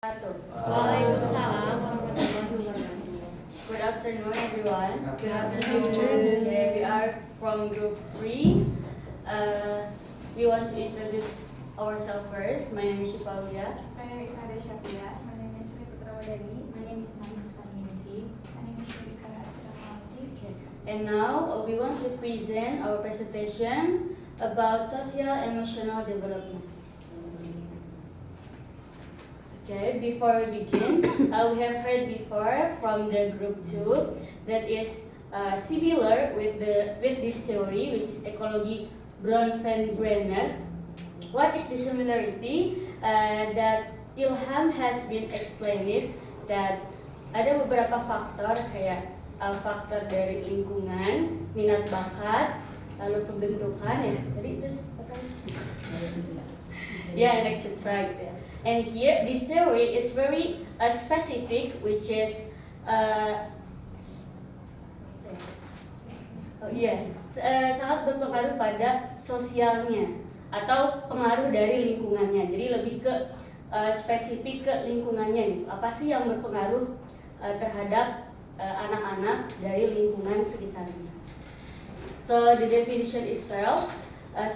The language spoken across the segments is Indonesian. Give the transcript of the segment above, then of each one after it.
Waalaikumsalam warahmatullahi wabarakatuh. Good afternoon, everyone. Good afternoon. Okay, we are from group 3. We want to introduce ourselves first. My name is Shifaulia. My name is Nada Shafia. My name is Sri Putra Wadani. My name is Naim Stanisi. My name is Shurika Asramawati. Okay. And now we want to present our presentations about social emotional development. Okay, before we begin, we have heard before from the group 2 that is similar with this theory, which is ecology Bronfenbrenner. What is the similarity? That Ilham has been explained that ada beberapa faktor kayak faktor dari lingkungan, minat bakat, lalu pembentukan ya. Jadi itu apa? Yeah, and etc. And here, this theory is very specific, which is sangat berpengaruh pada sosialnya atau pengaruh dari lingkungannya. Jadi lebih ke spesifik ke lingkungannya gitu. Apa sih yang berpengaruh terhadap anak-anak dari lingkungan sekitarnya? So the definition itself,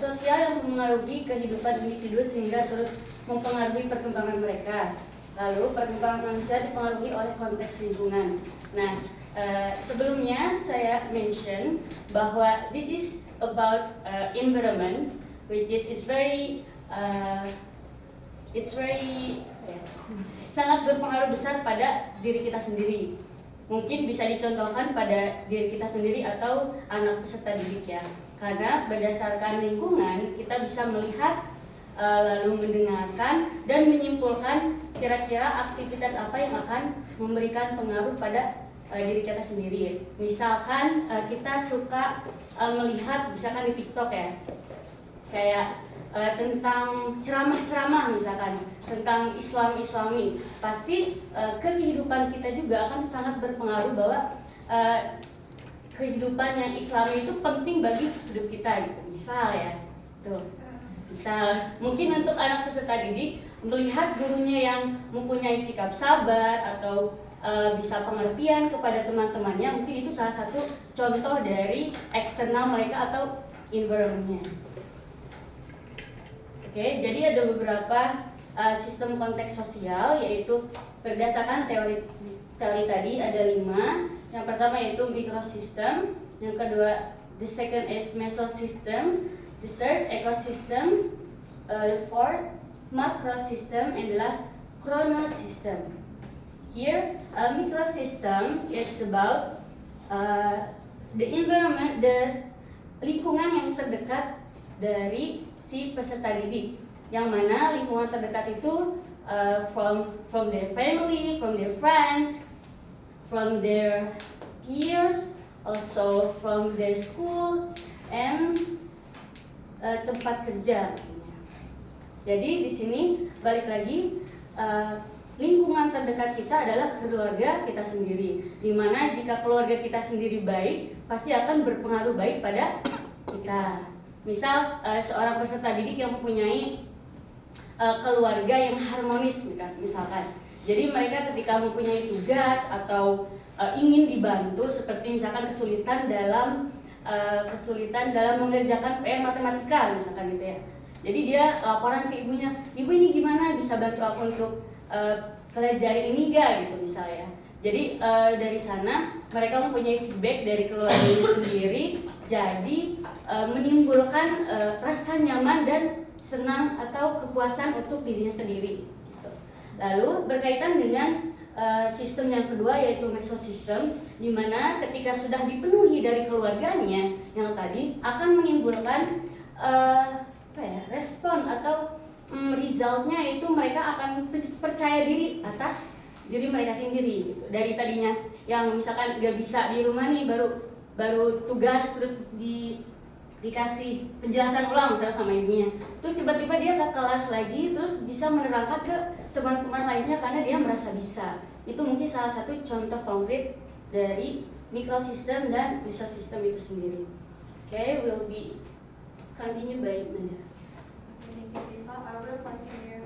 sosial yang mengaruhi kehidupan individu sehingga turut mempengaruhi perkembangan mereka. Lalu perkembangan manusia dipengaruhi oleh konteks lingkungan. Nah, sebelumnya saya mention bahwa this is about environment, which is sangat berpengaruh besar pada diri kita sendiri. Mungkin bisa dicontohkan pada diri kita sendiri atau anak peserta didik ya. Karena berdasarkan lingkungan kita bisa melihat lalu mendengarkan dan menyimpulkan kira-kira aktivitas apa yang akan memberikan pengaruh pada diri kita sendiri. Misalkan kita suka melihat misalkan di TikTok ya, kayak tentang ceramah-ceramah misalkan tentang Islami, pasti kehidupan kita juga akan sangat berpengaruh bahwa kehidupan yang Islami itu penting bagi hidup kita gitu. Misal ya, tuh. Misal mungkin untuk anak peserta didik melihat gurunya yang mempunyai sikap sabar atau bisa pengertian kepada teman-temannya, mungkin itu salah satu contoh dari eksternal mereka atau environment-nya. Oke, jadi ada beberapa sistem konteks sosial, yaitu berdasarkan teori tadi ada 5. Yang pertama yaitu microsystem, yang kedua the second is mesosystem, the third ecosystem, the fourth macrosystem, and the last chronosystem. Here, microsystem is about the environment, the lingkungan yang terdekat dari si peserta didik, yang mana lingkungan terdekat itu from their family, from their friends, from their peers, also from their school, and tempat kerja. Jadi di sini balik lagi lingkungan terdekat kita adalah keluarga kita sendiri. Dimana jika keluarga kita sendiri baik, pasti akan berpengaruh baik pada kita. Misal seorang peserta didik yang mempunyai keluarga yang harmonis, misalkan. Jadi mereka ketika mempunyai tugas atau ingin dibantu, seperti misalkan kesulitan dalam mengerjakan PR matematika misalkan gitu ya. Jadi dia laporan ke ibunya, ibu ini gimana, bisa bantu aku untuk pelajari ini gak gitu misalnya. Jadi dari sana mereka mempunyai feedback dari keluarganya sendiri, jadi menimbulkan rasa nyaman dan senang atau kepuasan untuk dirinya sendiri. Lalu berkaitan dengan sistem yang kedua yaitu mesosystem, di mana ketika sudah dipenuhi dari keluarganya yang tadi akan menimbulkan respon atau resultnya itu mereka akan percaya diri atas diri mereka sendiri gitu. Dari tadinya yang misalkan gak bisa di rumah nih, baru tugas terus dikasih penjelasan ulang misalnya sama ibunya, terus tiba-tiba dia ke kelas lagi terus bisa menerangkan ke teman-teman lainnya karena dia merasa bisa. Itu mungkin salah satu contoh konkret dari mikrosistem dan mesosistem itu sendiri. Okay, will be continue by Nada. Thank you, Siva. I will continue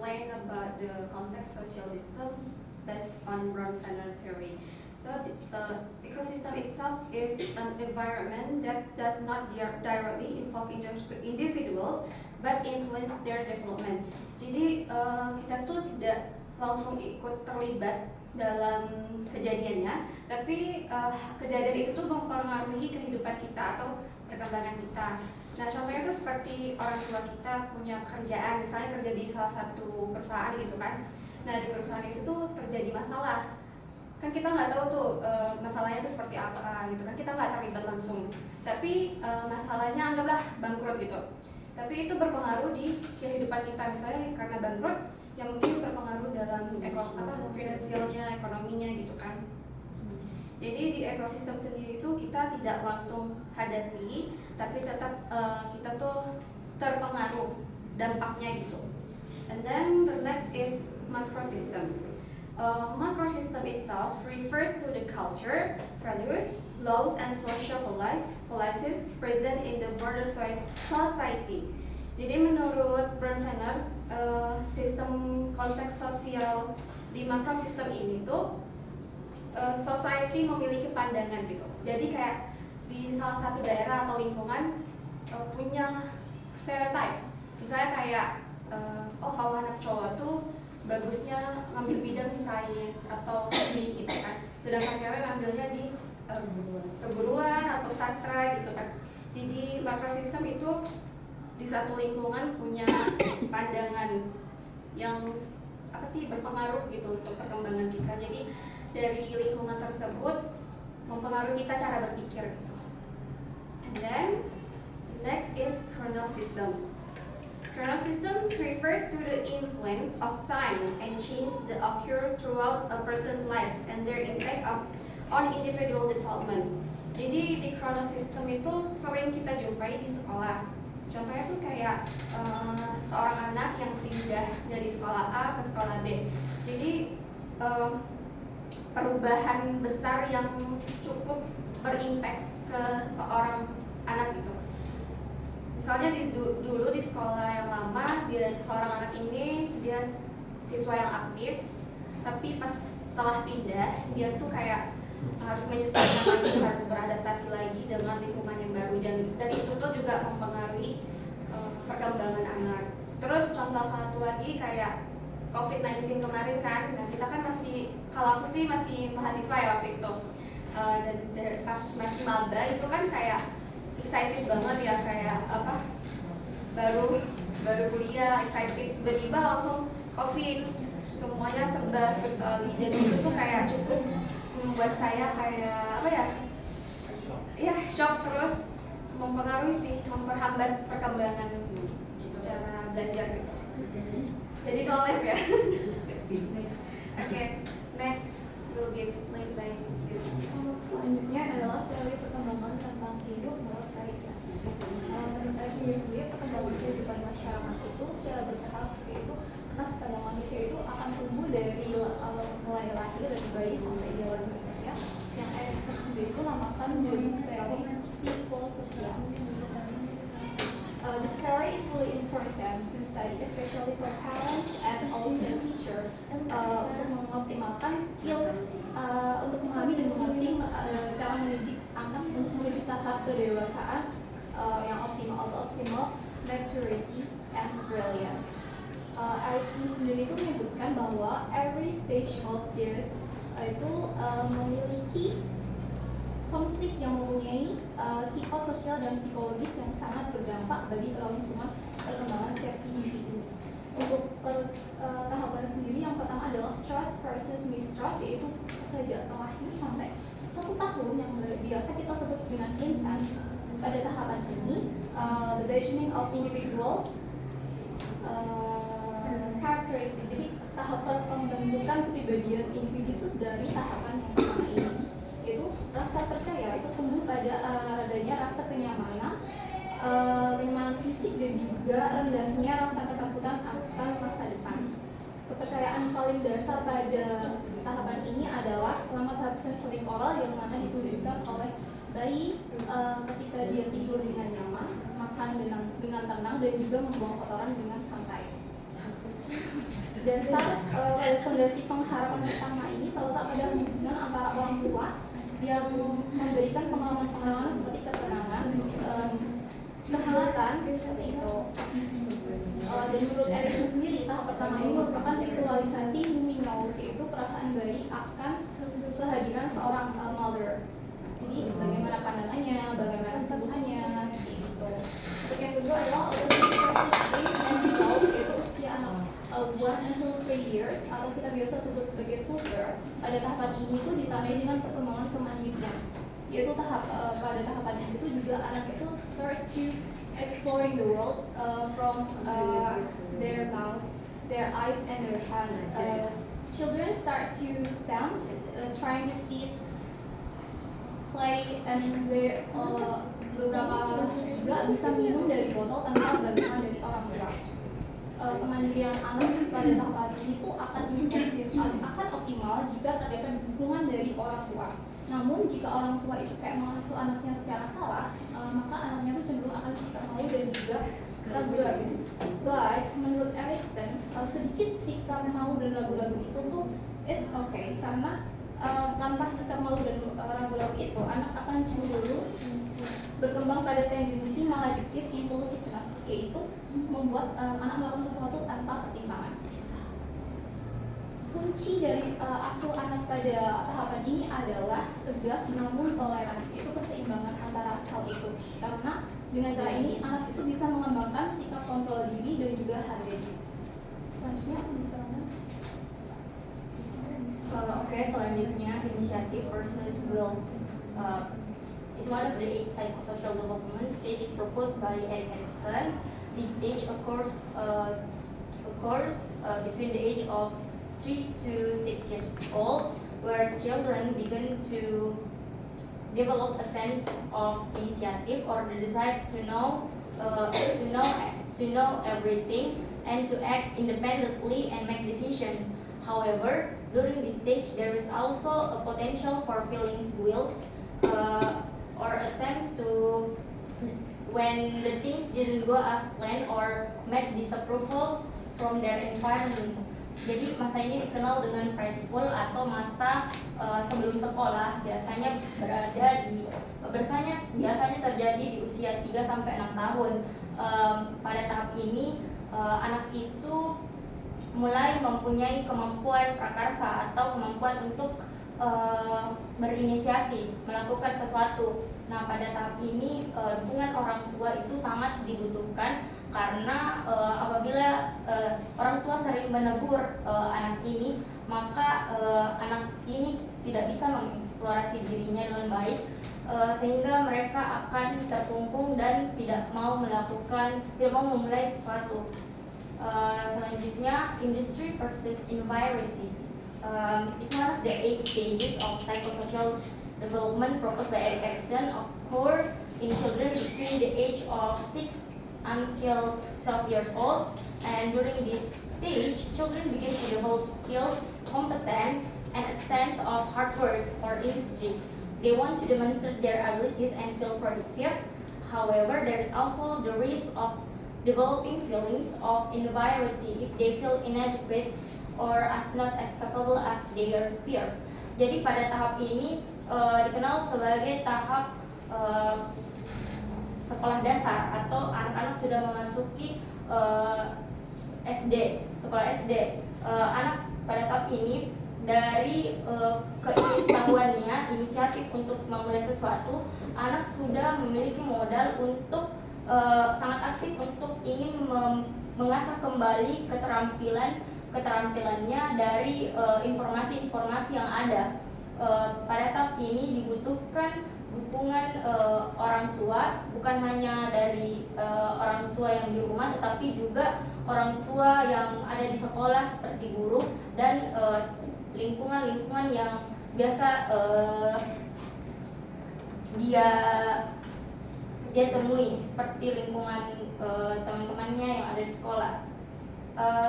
explain about the context social system based on Bronfenner theory. So the ecosystem itself is an environment that does not directly involve individuals but influence their development. Jadi kita tuh tidak langsung ikut terlibat dalam kejadiannya, tapi kejadian itu tuh mempengaruhi kehidupan kita atau perkembangan kita. Nah, contohnya tuh seperti orang tua kita punya pekerjaan, misalnya kerja di salah satu perusahaan gitu kan. Nah, di perusahaan itu tuh terjadi masalah. Kan kita nggak tahu tuh masalahnya tuh seperti apa gitu kan, kita nggak terlibat langsung. Tapi masalahnya anggaplah bangkrut gitu. Tapi itu berpengaruh di kehidupan kita, misalnya karena bangkrut yang mungkin berpengaruh dalam finansialnya, ekonominya gitu kan. Jadi di ekosistem sendiri itu kita tidak langsung hadapi, tapi tetap kita tuh terpengaruh dampaknya gitu. And then the next is macrosystem. Macrosystem itself refers to the culture, values, laws, and social policies present in the broader society. Jadi menurut Bronfenner, sistem konteks sosial di makrosistem ini tuh society memiliki pandangan gitu. Jadi kayak di salah satu daerah atau lingkungan punya stereotype. Misalnya kayak oh kalau anak cowok tuh bagusnya ngambil bidang di sains atau teknik gitu kan. Sedangkan cewek ngambilnya di keguruan atau sastra gitu kan. Jadi makrosistem itu di satu lingkungan punya pandangan yang apa sih berpengaruh gitu untuk perkembangan kita. Jadi dari lingkungan tersebut mempengaruhi kita cara berpikir gitu. And then next is kernel system. Kernel system refers to the influence of time and change that occur throughout a person's life and their impact on individual development. Jadi di kernel system itu sering kita jumpai di sekolah. Contohnya tuh kayak seorang anak yang pindah dari sekolah A ke sekolah B. Jadi perubahan besar yang cukup berimpact ke seorang anak gitu. Misalnya dulu di sekolah yang lama, seorang anak ini dia siswa yang aktif, tapi pas setelah pindah dia tuh kayak harus menyesuaikan lagi, harus beradaptasi lagi dengan lingkungan yang baru, dan itu tuh juga mempengaruhi perkembangan anak. Terus contoh satu lagi kayak COVID-19 kemarin kan, nah kita kan kalau aku sih masih mahasiswa ya waktu itu, dan pas masih maba itu kan kayak excited banget ya, kayak apa baru kuliah excited, tiba-tiba langsung COVID, semuanya serba berkali. Jadi itu tuh kayak cukup membuat saya kayak apa ya shock, terus mempengaruhi sih, memperhambat perkembangan secara belajar gitu. Jadi no life ya. Okay, next will be explained by you. Selanjutnya adalah teori perkembangan tentang hidup menurut Erikson. Menurut Erikson sendiri, perkembangan kehidupan masyarakat itu secara bertahap, yaitu setelah manusia itu akan tumbuh dari mulai lahir dari bayi sampai dia lanjut usia, yang Erikson sendiri itu namakan dengan teori psikososial. This theory is really important to study, especially for parents and also teacher, untuk mengoptimalkan skill untuk memahami dan mengerti cara mendidik anak untuk menuju tahap kedewasaan yang optimal atau optimal maturity and brilliant. Erikson sendiri itu menyebutkan bahwa every stage of this itu memiliki konflik yang mempunyai psikososial dan psikologis yang sangat berdampak bagi kelangsungan perkembangan setiap individu. Untuk tahapan sendiri, yang pertama adalah trust versus mistrust, yaitu sejak lahir sampai 1 tahun yang biasa kita sebut dengan infant. Pada tahapan ini, the beginning of individual characteristic, jadi tahapan pembentukan kepribadian individu itu dari tahapan yang pertama ini, yaitu rasa percaya itu tumbuh pada adanya rasa kenyamanan fisik dan juga rendahnya rasa ketakutan akan masa depan. Kepercayaan paling dasar pada tahapan ini adalah selama tahap sensori oral yang mana ditunjukkan oleh bayi ketika dia tidur dengan nyaman, makan dengan tenang, dan juga membuang kotoran dengan santai. Dasar pada fondasi pengharapan pertama ini terletak pada hubungan antara orang tua yang memberikan pengalaman-pengalaman seperti ketenangan, kehangatan seperti itu. Dan menurut Erikson sendiri, tahap pertama ini merupakan ritualisasi luminous, yaitu perasaan baik akan kehadiran seorang mother. Jadi bagaimana pandangannya, bagaimana sentuhannya, gitu. Untuk yang kedua adalah yaitu usia anak 1 until 3 years atau kita biasa sebut sebagai toddler. Pada tahapan ini tuh ditandai dengan perkembangan kemandirian. Yaitu pada tahapan itu juga anak itu start to exploring the world from their mouth, their eyes, and their hand. Children start to stand, trying to see, play, and beberapa juga bisa minum dari botol tanpa bantuan dari orang tua. Kemandirian anak pada tahapan ini tuh akan optimal jika terdapat dukungan dari orang tua. Namun jika orang tua itu kayak mengasuh anaknya secara salah, maka anaknya tuh cenderung akan sikap malu dan juga ragu-ragu. But menurut Erikson, sedikit sikap malu dan ragu-ragu itu tuh it's okay, karena tanpa sikap malu dan ragu-ragu itu anak akan cenderung berkembang pada tendensi maladiktif impulsivitas, yaitu membuat anak melakukan sesuatu tanpa pertimbangan. Kunci dari asuh anak pada tahapan ini adalah tegas namun toleran, yaitu keseimbangan antara hal itu. Karena dengan cara ini anak itu bisa mengembangkan sikap kontrol diri dan juga harga diri. Selanjutnya, Oke, selanjutnya initiative versus will is one of the 8 psychosocial development stage proposed by Erik Erikson. This stage occurs between the age of 3 to 6 years old, where children begin to develop a sense of initiative or the desire to know everything and to act independently and make decisions. However, during this stage, there is also a potential for feelings guilt or attempts to when the things didn't go as planned or met disapproval from their environment. Jadi masa ini dikenal dengan preschool atau masa sebelum sekolah, biasanya terjadi di usia 3 sampai 6 tahun. Pada tahap ini anak itu mulai mempunyai kemampuan prakarsa atau kemampuan untuk berinisiasi, melakukan sesuatu. Nah, pada tahap ini dukungan orang tua itu sangat dibutuhkan karena apabila orang tua sering menegur anak ini, maka anak ini tidak bisa mengeksplorasi dirinya dengan baik, sehingga mereka akan terkungkung dan tidak mau memulai sesuatu. Selanjutnya, industry versus environment. It's one of the 8 stages of psychosocial development proposed by Erik Erikson, occur in children between the age of 6 until 12 years old, and during this stage, children begin to develop skills, competence, and a sense of hard work or industry. They want to demonstrate their abilities and feel productive. However, there is also the risk of developing feelings of inferiority if they feel inadequate or as not as capable as their peers. Jadi pada tahap ini dikenal sebagai tahap sekolah dasar atau anak-anak sudah memasuki SD, sekolah SD. Anak pada tahap ini dari keingintahuannya, inisiatif untuk memulai sesuatu, anak sudah memiliki modal untuk sangat aktif untuk ingin mengasah kembali keterampilannya dari informasi-informasi yang ada. Pada tahap ini dibutuhkan dukungan orang tua, bukan hanya dari orang tua yang di rumah, tetapi juga orang tua yang ada di sekolah seperti guru dan lingkungan-lingkungan yang biasa dia temui, seperti lingkungan teman-temannya yang ada di sekolah.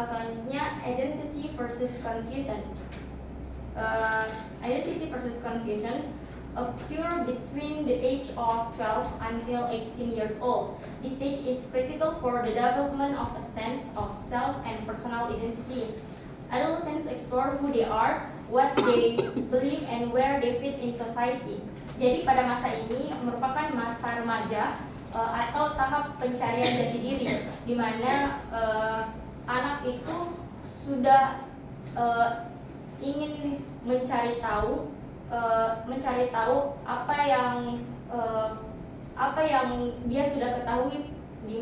Selanjutnya, identity versus confusion. occur between the age of 12 until 18 years old. This stage is critical for the development of a sense of self and personal identity. Adolescents explore who they are, what they believe, and where they fit in society. Jadi pada masa ini merupakan masa remaja atau tahap pencarian jati diri, di mana anak itu sudah ingin mencari tahu apa yang dia sudah ketahui di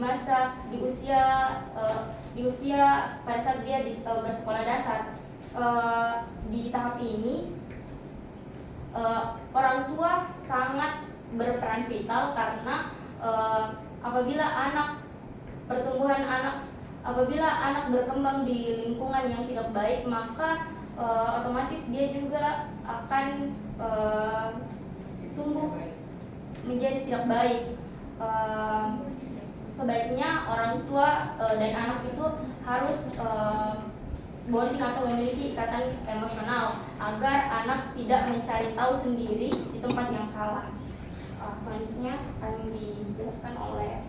usia pada saat dia bersekolah dasar. Di tahap ini orang tua sangat berperan vital karena apabila anak berkembang di lingkungan yang tidak baik, maka otomatis dia juga akan tumbuh menjadi tidak baik. Sebaiknya orang tua dan anak itu harus bonding atau memiliki ikatan emosional agar anak tidak mencari tahu sendiri di tempat yang salah. Selanjutnya akan dijelaskan oleh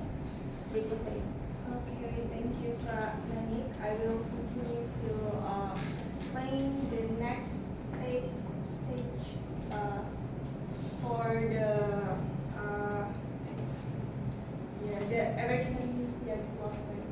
Sri Putri. Okay, thank you, Kak Nanik. I will continue to explain the next stage for the Erikson development.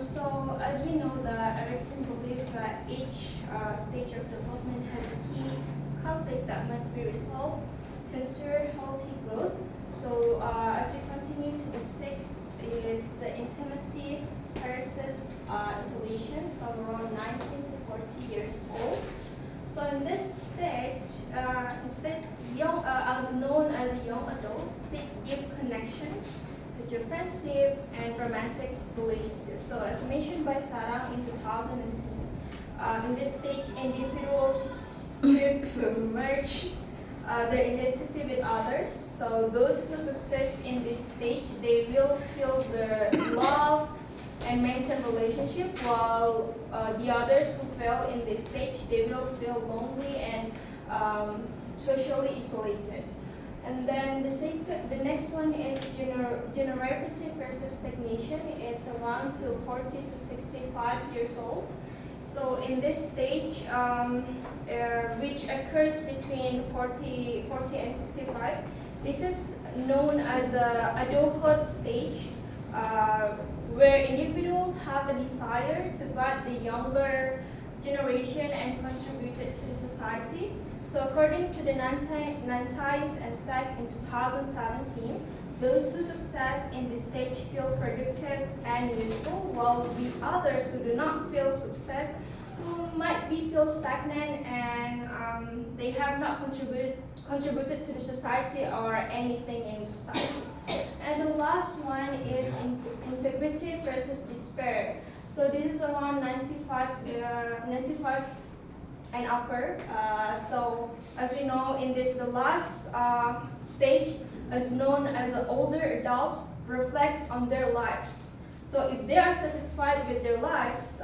So as we know, the Erikson believed that each stage of development has a key conflict that must be resolved to ensure healthy growth. So as we continue to the sixth is the intimacy versus isolation from around 19 to 40 years old. So in this stage, instead, as known as young adults seek deep connections, such as friendship and romantic relationships. So as mentioned by Sarah in 2010, in this stage, individuals fear to merge their identity with others. So those who success in this stage, they will feel the love and maintain relationship, while the others who fail in this stage, they will feel lonely and socially isolated. And then the next one is generative versus stagnation. It's around to 40 to 65 years old. So in this stage, which occurs between 40 and 65, this is known as a adulthood stage, where individuals have a desire to guide the younger generation and contribute it to the society. So according to the Nantais and Stack in 2017, those who success in this stage feel productive and useful, while the others who do not feel success, who might feel stagnant and they have not contributed to the society or anything in society. And the last one is integrity versus despair. So this is around 95 and upper. So as we know, in this, the last stage, as known as the older adults, reflects on their lives. So if they are satisfied with their lives,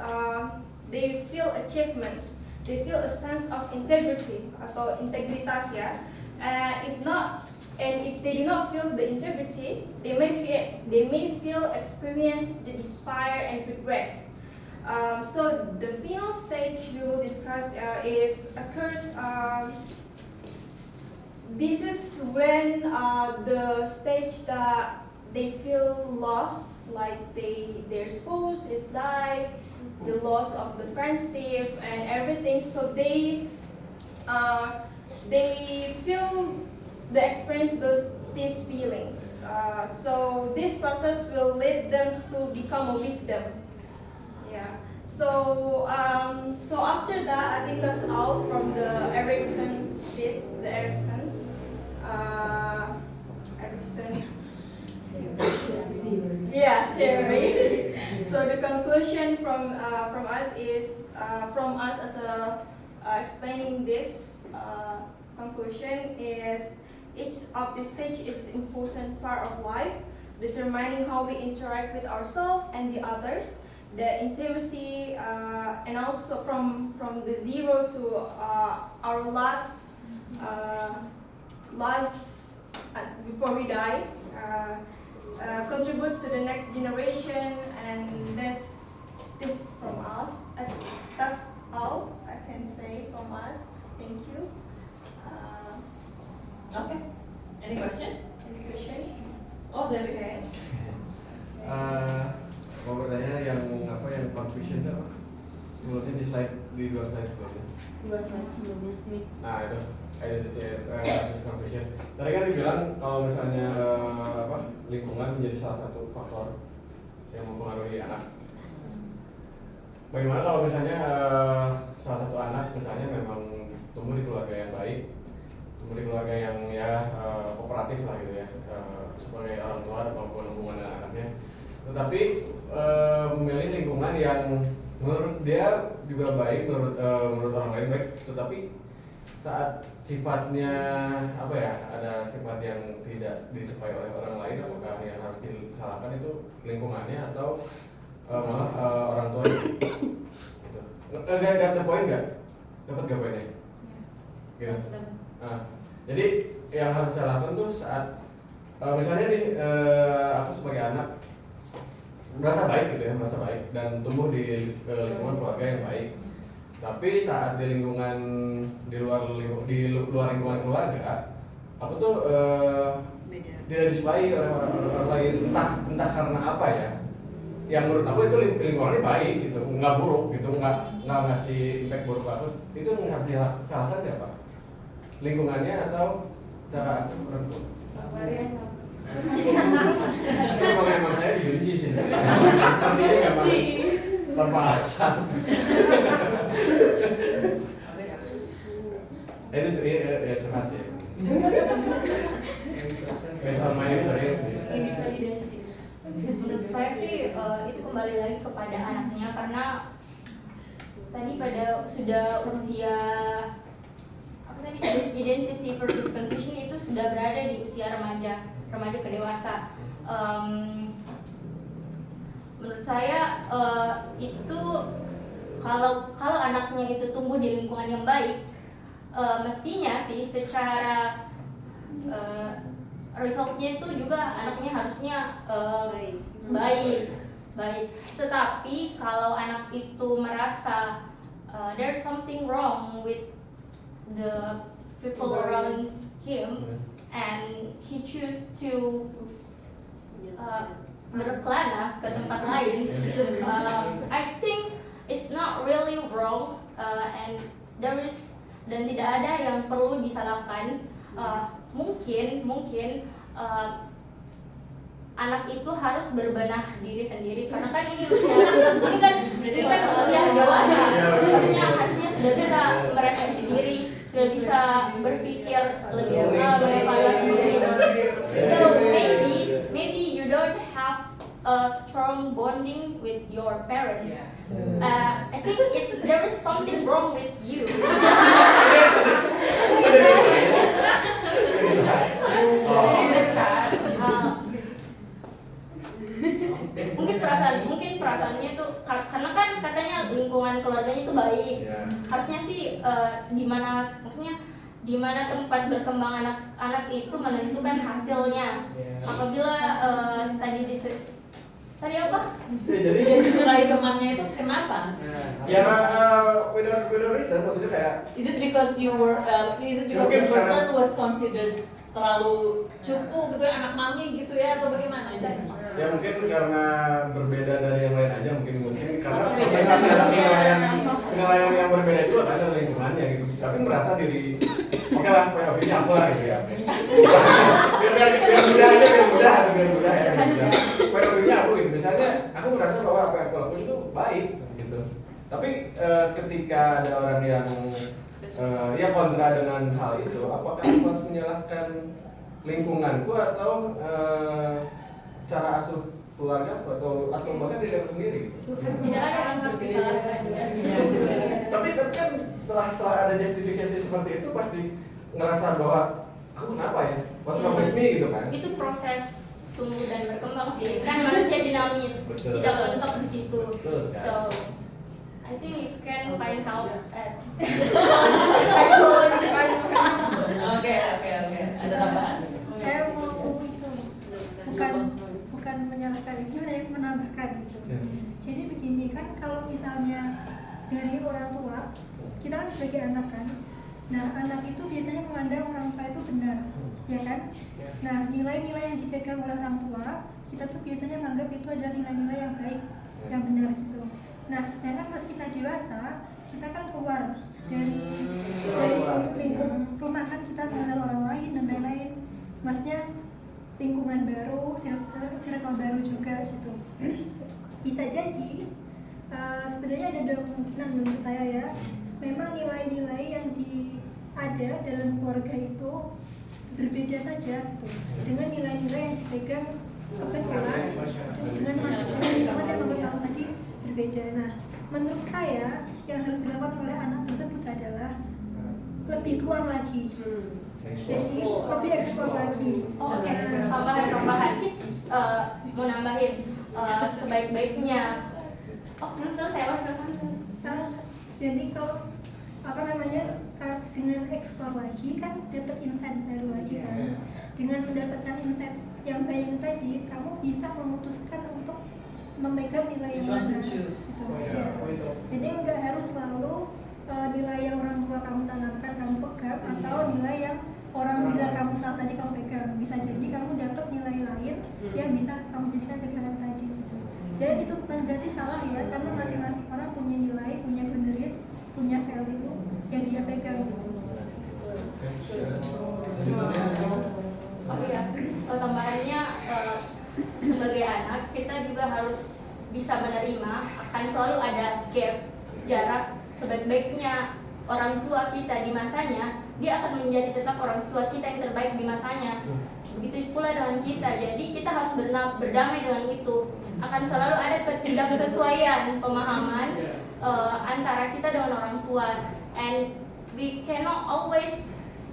they feel achievements, they feel a sense of integrity atau integritas ya. If not, and if they do not feel the integrity, they may feel experience the despair and regret. So the final stage we will discuss occurs. This is when the stage that they feel lost, like their spouse is died, the loss of the friendship and everything. So they experience these feelings. So this process will lead them to become a wisdom. Yeah. So after that, I think that's all from the Erikson's. Theory. So the conclusion from us is as explaining this conclusion is each of the stage is an important part of life, determining how we interact with ourselves and the others, the intimacy, and also from the zero to our last last before we die, contribute to the next generation, and this from us. That's all I can say from us. Thank you. Okay. Any question? Any question? Oh, there we go. Mau bertanya yang confusion itu apa? Sebelumnya di dua slide sebelumnya. Dua slide sebelumnya nih. Nah itu identity versus confusion. Tadi kan dibilang kalau misalnya lingkungan menjadi salah satu faktor yang mempengaruhi anak. Bagaimana kalau misalnya salah satu anak misalnya memang tumbuh di keluarga yang baik, tumbuh di keluarga yang kooperatif lah gitu ya, sebagai orang tua maupun hubungan dengan anaknya, tetapi memilih lingkungan yang menurut dia juga baik, menurut orang lain baik, tetapi saat sifatnya ada sifat yang tidak disukai oleh orang lain, apakah yang harus disalahkan itu lingkungannya atau malah orang tua gitu. Gak poin nggak? Dapat gak poinnya? Gitu. Nah, jadi yang harus saya lakukan tuh saat misalnya nih aku sebagai anak merasa baik gitu ya, merasa baik dan tumbuh di lingkungan keluarga yang baik. Tapi saat di lingkungan di luar lingkungan keluarga, aku tuh tidak disukai oleh orang lain, entah karena apa ya. Yang menurut aku itu lingkungannya baik gitu, nggak buruk gitu, nggak ngasih impact buruk aku. Itu yang harus disalahkan siapa? Lingkungannya atau cara asuh orang tua? Emang saya diuji sih. Tapi ini memang tanpa alasan. Itu ya curhat sih. Based on my experience. Ini validasi. Menurut saya sih itu kembali lagi kepada anaknya, karena tadi sudah usia identity versus confusion itu sudah berada di usia remaja ke dewasa. Menurut saya itu kalau anaknya itu tumbuh di lingkungan yang baik, mestinya sih secara resultnya itu juga anaknya harusnya baik. Tetapi kalau anak itu merasa there's something wrong with the people around him and he choose to berkelana ke tempat lain, I think it's not really wrong, and dan tidak ada yang perlu disalahkan. Mungkin anak itu harus berbenah diri sendiri, karena kan ini kan usia dewasa, harusnya sudah bisa merefleksi diri, sudah bisa berpikir lebih mengevaluasi diri. So maybe you don't have a strong bonding with your parents. I think there is something wrong with you. Mungkin perasaannya itu karena kan katanya lingkungan keluarganya itu baik. Harusnya sih di mana tempat berkembang anak itu menentukan hasilnya. Apabila tadi apa? Jadi disurai temannya itu kenapa? Ya, without reason, maksudnya kayak. Is it because the person was considered terlalu cupu gitu ya, anak mami gitu ya, atau bagaimana? Ya mungkin karena berbeda dari yang lain aja, mungkin karena penilaian yang berbeda itu ada lingkungannya gitu. Tapi merasa diri oke lah, point of view-nya aku lah gitu ya. biar mudah ya. Point of view-nya aku gitu. Misalnya aku merasa bahwa apa yang aku lakukan itu baik gitu. Tapi ketika ada orang yang ya kontra dengan hal itu, apakah aku harus menyalahkan lingkunganku atau cara asuh keluarga atau bahkan diri aku sendiri? Tidak ada yang harus disalahkan. Tapi kan setelah ada justifikasi seperti itu pasti ngerasa bahwa aku kenapa ya? What's wrong with me gitu kan? Itu proses tumbuh dan berkembang sih. Kan manusia dinamis, Betul. tidak mentok di situ. Betul sekali. So I think you can find help at Oke. bukan menyalahkan, gimana ya, menambahkan gitu. Jadi begini kan, kalau misalnya dari orang tua, kita kan sebagai anak kan, nah anak itu biasanya memandang orang tua itu benar, ya kan? Nah nilai-nilai yang dipegang oleh orang tua, kita tuh biasanya menganggap itu adalah nilai-nilai yang baik, yang benar gitu. Nah sedangkan pas kita dewasa, kita kan keluar dari lingkup rumah kan, kita mengenal orang lain dan lain-lain, maksudnya lingkungan baru, circle baru juga gitu. Bisa jadi sebenarnya ada dua kemungkinan menurut saya ya. Memang nilai-nilai yang ada dalam keluarga itu berbeda saja gitu, dengan nilai-nilai yang dipegang kebetulan dengan lingkungan yang mengenal tadi berbeda. Nah menurut saya yang harus dilakukan oleh anak tersebut adalah lebih keluar lagi, jadi lebih eksplor lagi. Oh, oke. Tambahan. Mau nambahin sebaik-baiknya. Oh, belum selesai, Mas. Jadi kalau dengan eksplor lagi kan dapat insight baru lagi kan. Dengan mendapatkan insight yang baik tadi, kamu bisa memutuskan untuk memegang nilai yang mana. Gitu. Ya. Jadi nggak harus selalu nilai yang orang tua kamu tanamkan kamu pegang, atau nilai yang orang bilang kamu salah tadi kamu pegang. Bisa jadi kamu dapat nilai lain yang bisa kamu jadikan pegangan tadi gitu. Dan itu bukan berarti salah ya, karena masing-masing orang punya nilai, punya boundaries, punya value yang dia pegang gitu. Oh iya, tambahannya sebagai anak kita juga harus bisa menerima akan selalu ada gap, jarak. Sebaik-baiknya orang tua kita di masanya, dia akan menjadi tetap orang tua kita yang terbaik di masanya. Begitu pula dengan kita, jadi kita harus berdamai dengan itu. Akan selalu ada ketidaksesuaian pemahaman antara kita dengan orang tua, and we cannot always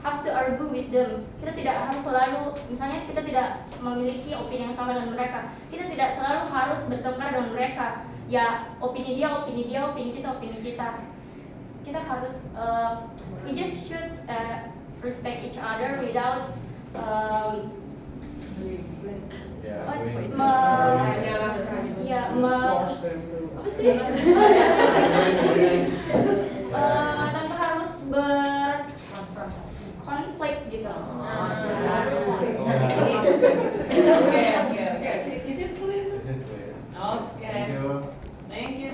have to argue with them. Kita tidak harus selalu, misalnya kita tidak memiliki opini yang sama dengan mereka, kita tidak selalu harus bertengkar dengan mereka. Ya opini dia, opini kita, opini kita. Kita harus we just should respect each other without tanpa harus berkonflik gitu.